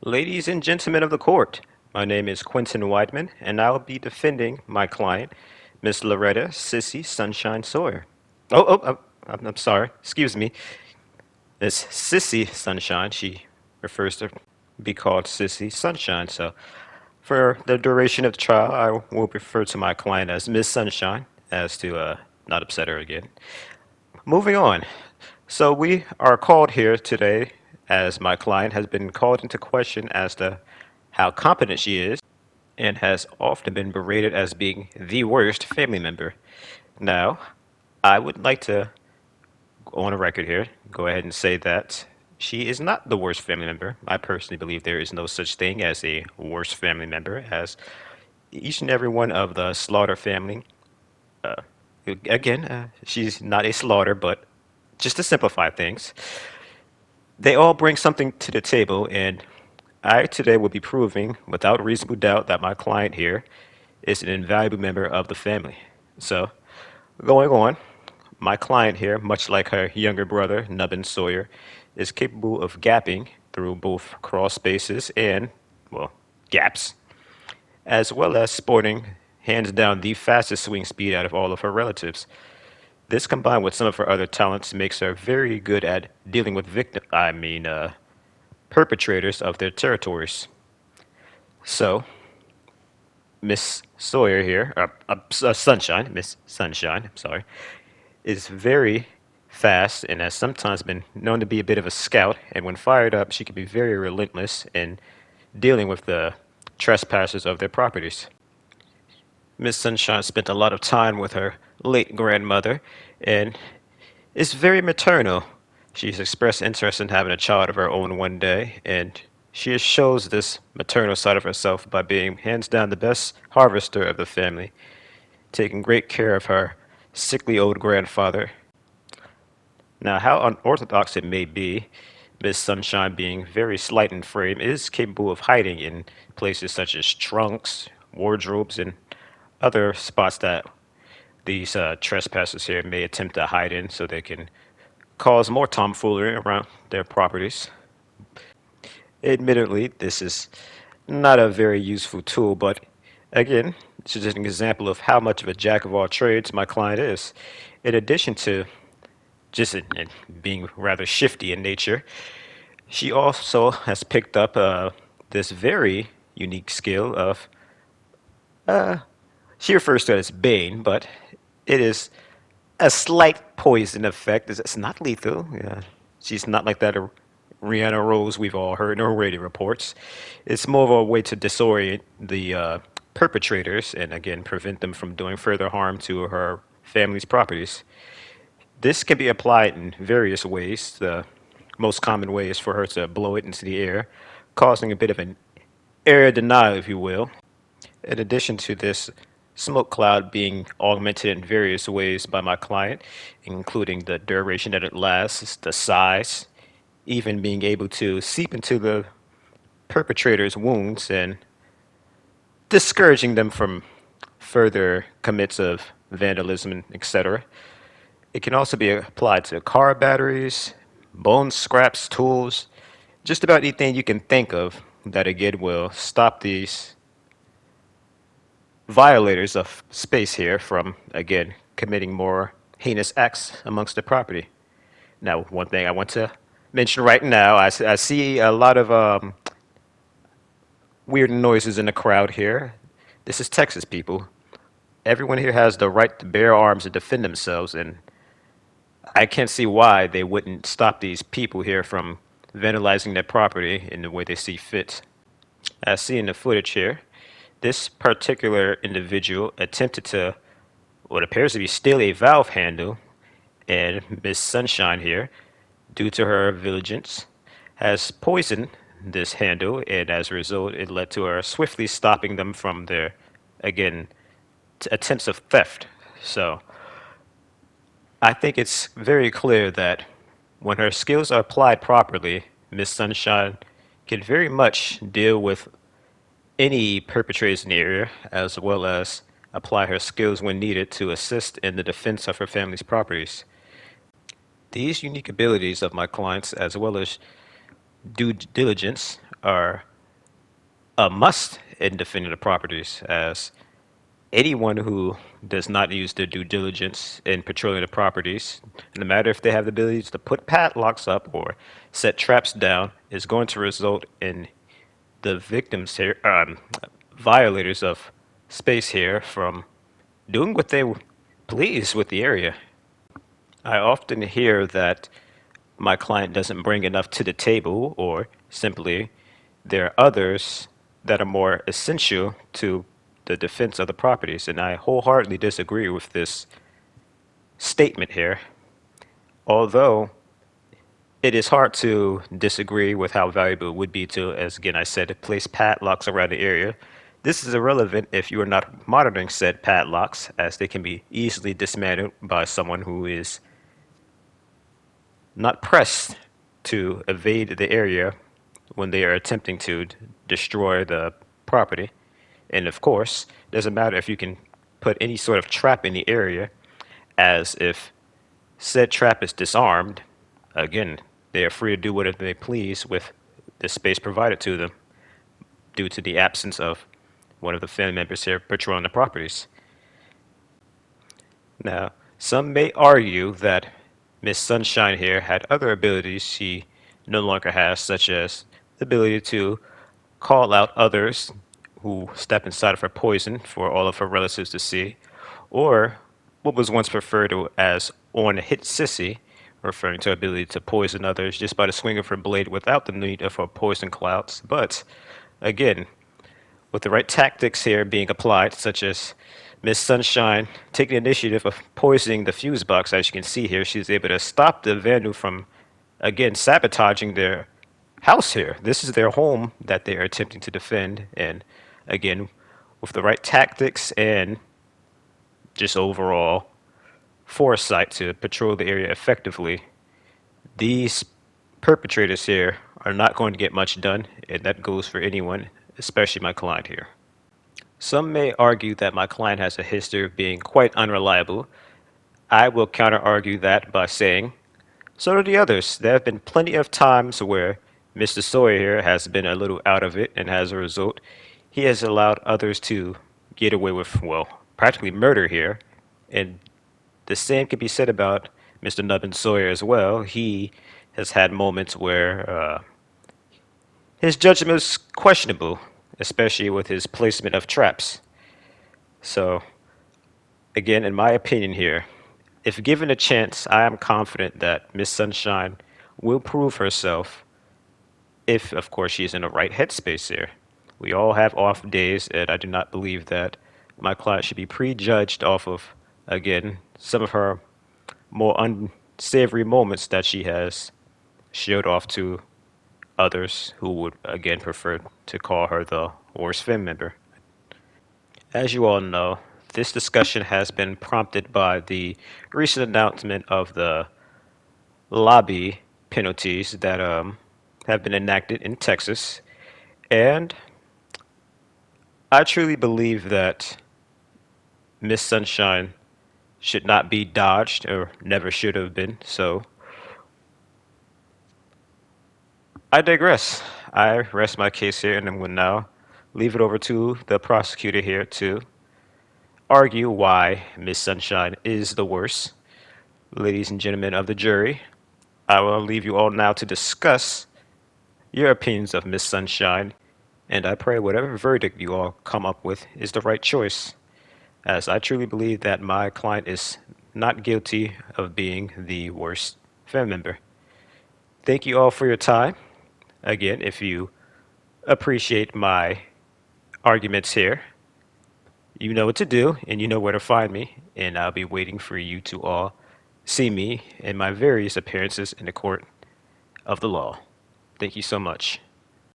Ladies and gentlemen of the court, my name is Quentin Weidman, and I'll be defending my client, Miss Loretta Sissy Sunshine Sawyer. I'm sorry. Excuse me. Miss Sissy Sunshine. She prefers to be called Sissy Sunshine. So, for the duration of the trial, I will refer to my client as Miss Sunshine, as to not upset her again. Moving on. So we are called here today as my client has been called into question as to how competent she is and has often been berated as being the worst family member. Now, I would like to go on a record here, go ahead and say that she is not the worst family member. I personally believe there is no such thing as a worst family member, as each and every one of the Slaughter family, she's not a Slaughter, but just to simplify things, they all bring something to the table, and I today will be proving without reasonable doubt that my client here is an invaluable member of the family. So, going on, my client here, much like her younger brother, Nubbin Sawyer, is capable of gapping through both crawl spaces and, well, gaps, as well as sporting hands down the fastest swing speed out of all of her relatives. This combined with some of her other talents makes her very good at dealing with perpetrators of their territories. So, Miss Sawyer here, Sunshine, Miss Sunshine, I'm sorry, is very fast and has sometimes been known to be a bit of a scout. And when fired up, she can be very relentless in dealing with the trespassers of their properties. Miss Sunshine spent a lot of time with her late grandmother and is very maternal. She's expressed interest in having a child of her own one day, and she shows this maternal side of herself by being hands down the best harvester of the family, taking great care of her sickly old grandfather. Now, how unorthodox it may be, Miss Sunshine, being very slight in frame, is capable of hiding in places such as trunks, wardrobes, and other spots that these trespassers here may attempt to hide in so they can cause more tomfoolery around their properties. Admittedly, this is not a very useful tool, but again, it's just an example of how much of a jack of all trades my client is. In addition to in being rather shifty in nature, she also has picked up this very unique skill of, she refers to it as Bane, but it is a slight poison effect. It's not lethal. Yeah. She's not like that Rihanna Rose we've all heard in her radio reports. It's more of a way to disorient the perpetrators and again prevent them from doing further harm to her family's properties. This can be applied in various ways. The most common way is for her to blow it into the air, causing a bit of an air denial, if you will. In addition to this smoke cloud being augmented in various ways by my client, including the duration that it lasts, the size, even being able to seep into the perpetrator's wounds and discouraging them from further commits of vandalism, etc. It can also be applied to car batteries, bone scraps, tools, just about anything you can think of that again will stop these violators of space here from again committing more heinous acts amongst the property. Now, one thing I want to mention right now, I see a lot of weird noises in the crowd here. This is Texas, people. Everyone here has the right to bear arms and defend themselves, and I can't see why they wouldn't stop these people here from vandalizing their property in the way they see fit. As seen in the footage here, this particular individual attempted to what appears to be steal a valve handle, and Miss Sunshine here, due to her vigilance, has poisoned this handle, and as a result, it led to her swiftly stopping them from their, again, attempts of theft. So, I think it's very clear that when her skills are applied properly, Miss Sunshine can very much deal with any perpetrators in the area, as well as apply her skills when needed to assist in the defense of her family's properties. These unique abilities of my clients, as well as due diligence, are a must in defending the properties, as anyone who does not use their due diligence in patrolling the properties, no matter if they have the abilities to put padlocks up or set traps down, is going to result in the victims here, violators of space here, from doing what they please with the area. I often hear that my client doesn't bring enough to the table, or simply there are others that are more essential to the defense of the properties, and I wholeheartedly disagree with this statement here. Although it is hard to disagree with how valuable it would be to, as again I said, place padlocks around the area. This is irrelevant if you are not monitoring said padlocks, as they can be easily dismantled by someone who is not pressed to evade the area when they are attempting to destroy the property. And of course, it doesn't matter if you can put any sort of trap in the area, as if said trap is disarmed, again, they are free to do whatever they please with the space provided to them due to the absence of one of the family members here patrolling the properties. Now, some may argue that Miss Sunshine here had other abilities she no longer has, such as the ability to call out others who step inside of her poison for all of her relatives to see, or what was once referred to as on hit Sissy, referring to her ability to poison others just by the swing of her blade without the need of her poison clouds. But again, with the right tactics here being applied, such as Miss Sunshine taking the initiative of poisoning the fuse box, as you can see here, she's able to stop the vandal from, again, sabotaging their house here. This is their home that they are attempting to defend, and again, with the right tactics and just overall foresight to patrol the area effectively, these perpetrators here are not going to get much done, and that goes for anyone, especially my client here. Some may argue that my client has a history of being quite unreliable. I will counter argue that by saying, so do the others. There have been plenty of times where Mr. Sawyer here has been a little out of it, and as a result, he has allowed others to get away with, well, practically murder here. And the same can be said about Mr. Nubbin Sawyer as well. He has had moments where his judgment is questionable, especially with his placement of traps. So, again, in my opinion here, if given a chance, I am confident that Miss Sunshine will prove herself if, of course, she's in the right headspace here. We all have off days, and I do not believe that my client should be prejudged off of, again, some of her more unsavory moments that she has showed off to others who would, again, prefer to call her the worst family member. As you all know, this discussion has been prompted by the recent announcement of the lobby penalties that have been enacted in Texas. And I truly believe that Miss Sunshine should not be dodged, or never should have been. So I digress. I rest my case here, and I will now leave it over to the prosecutor here to argue why Miss Sunshine is the worst. Ladies and gentlemen of the jury, I will leave you all now to discuss your opinions of Miss Sunshine, and I pray whatever verdict you all come up with is the right choice, as I truly believe that my client is not guilty of being the worst family member. Thank you all for your time. Again, if you appreciate my arguments here, you know what to do, and you know where to find me, and I'll be waiting for you to all see me in my various appearances in the court of the law. Thank you so much.